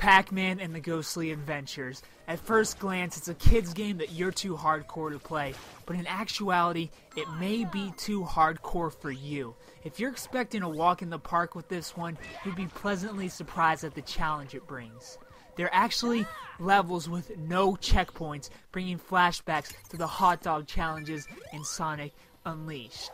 Pac-Man and the Ghostly Adventures. At first glance, it's a kid's game that you're too hardcore to play, but in actuality, it may be too hardcore for you. If you're expecting a walk in the park with this one, you'll be pleasantly surprised at the challenge it brings. There are actually levels with no checkpoints, bringing flashbacks to the hot dog challenges in Sonic Unleashed.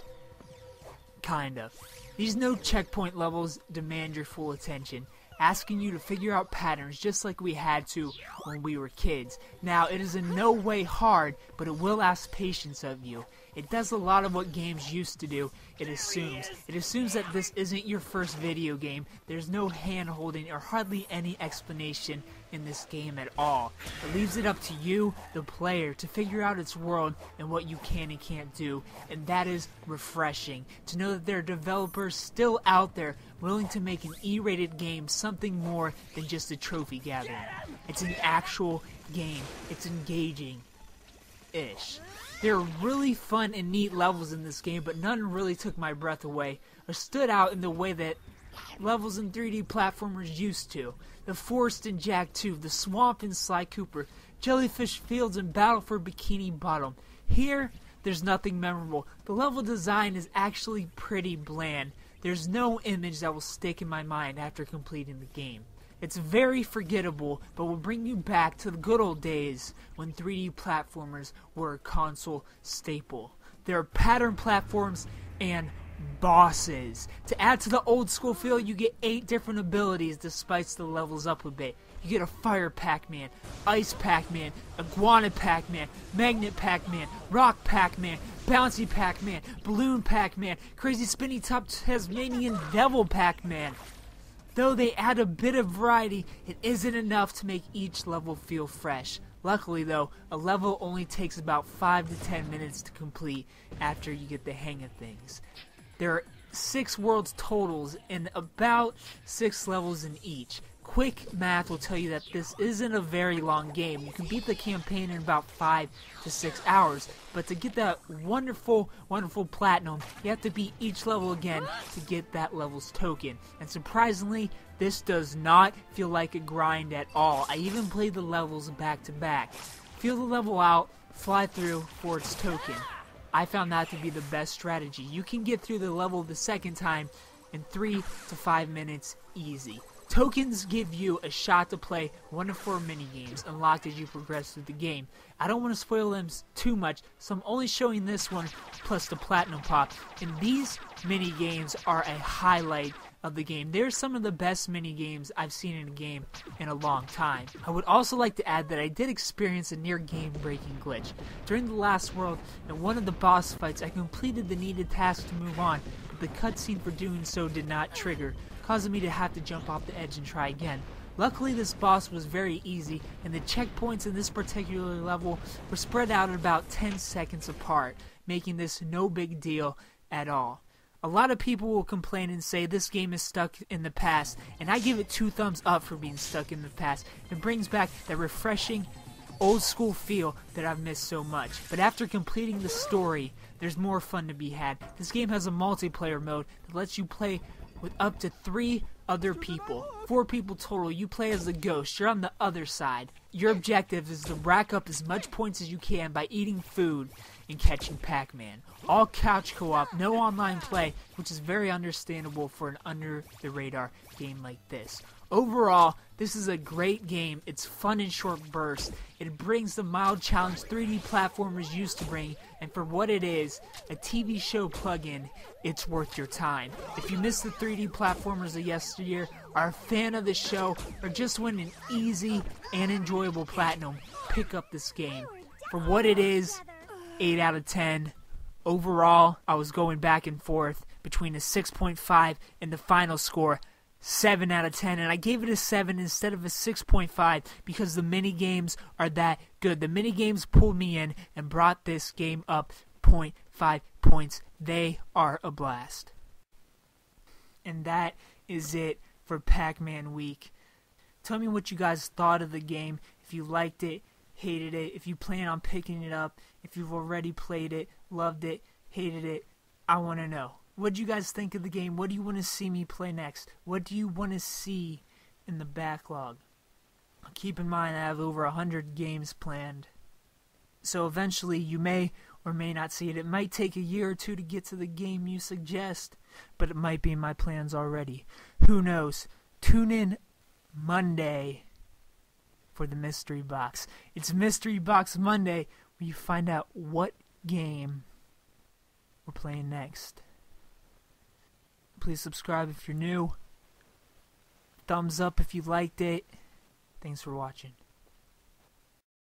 Kind of. These no checkpoint levels demand your full attention, asking you to figure out patterns just like we had to when we were kids. Now, it is in no way hard, but it will ask patience of you. It does a lot of what games used to do. It assumes that this isn't your first video game. There's no hand-holding or hardly any explanation in this game at all. It leaves it up to you, the player, to figure out its world and what you can and can't do, and that is refreshing. To know that there are developers still out there willing to make an E-rated game something more than just a trophy gathering. It's an actual game. It's engaging-ish. There are really fun and neat levels in this game, but none really took my breath away or stood out in the way that levels in 3D platformers used to. The Forest in Jak 2, the Swamp in Sly Cooper, Jellyfish Fields, and Battle for Bikini Bottom. Here, there's nothing memorable. The level design is actually pretty bland. There's no image that will stick in my mind after completing the game. It's very forgettable, but will bring you back to the good old days when 3D platformers were a console staple. There are pattern platforms and bosses. To add to the old school feel, you get 8 different abilities to spice the levels up a bit. You get a Fire Pac-Man, Ice Pac-Man, Iguana Pac-Man, Magnet Pac-Man, Rock Pac-Man, Bouncy Pac-Man, Balloon Pac-Man, Crazy Spinny Top Tasmanian Devil Pac-Man. Though they add a bit of variety, it isn't enough to make each level feel fresh. Luckily though, a level only takes about 5 to 10 minutes to complete after you get the hang of things. There are 6 worlds totals and about 6 levels in each. Quick math will tell you that this isn't a very long game. You can beat the campaign in about 5 to 6 hours, but to get that wonderful, wonderful platinum, you have to beat each level again to get that level's token. And surprisingly, this does not feel like a grind at all. I even played the levels back to back. Feel the level out, fly through for its token. I found that to be the best strategy. You can get through the level the second time in 3 to 5 minutes easy. Tokens give you a shot to play one of 4 minigames unlocked as you progress through the game. I don't want to spoil them too much, so I'm only showing this one plus the Platinum Pop. And these minigames are a highlight of the game. They're some of the best minigames I've seen in a game in a long time. I would also like to add that I did experience a near game-breaking glitch. During the last world, in one of the boss fights, I completed the needed task to move on, but the cutscene for doing so did not trigger, causing me to have to jump off the edge and try again. Luckily, this boss was very easy, and the checkpoints in this particular level were spread out at about 10 seconds apart, making this no big deal at all. A lot of people will complain and say this game is stuck in the past, and I give it 2 thumbs up for being stuck in the past. It brings back that refreshing, old school feel that I've missed so much. But after completing the story, there's more fun to be had. This game has a multiplayer mode that lets you play with up to 3 other people. 4 people total. You play as the ghost. You're on the other side. Your objective is to rack up as much points as you can by eating food and catching Pac-Man. All couch co-op, no online play, which is very understandable for an under-the-radar game like this. Overall, this is a great game. It's fun in short bursts. It brings the mild challenge 3D platformers used to bring, and for what it is, a TV show plug-in, it's worth your time. If you missed the 3D platformers of yesteryear, are a fan of the show, or just want an easy and enjoyable platinum, pick up this game. For what it is, 8 out of 10. Overall, I was going back and forth between a 6.5 and the final score, 7 out of 10, and I gave it a 7 instead of a 6.5 because the mini games are that good. The mini games pulled me in and brought this game up 0.5 points. They are a blast. And that is it for Pac-Man Week. Tell me what you guys thought of the game, if you liked it, hated it, if you plan on picking it up, if you've already played it, loved it, hated it. I want to know. What do you guys think of the game? What do you want to see me play next? What do you want to see in the backlog? Keep in mind I have over 100 games planned. So eventually you may or may not see it. It might take a year or two to get to the game you suggest, but it might be in my plans already. Who knows? Tune in Monday for the Mystery Box. It's Mystery Box Monday where you find out what game we're playing next. Please subscribe if you're new. Thumbs up if you liked it. Thanks for watching.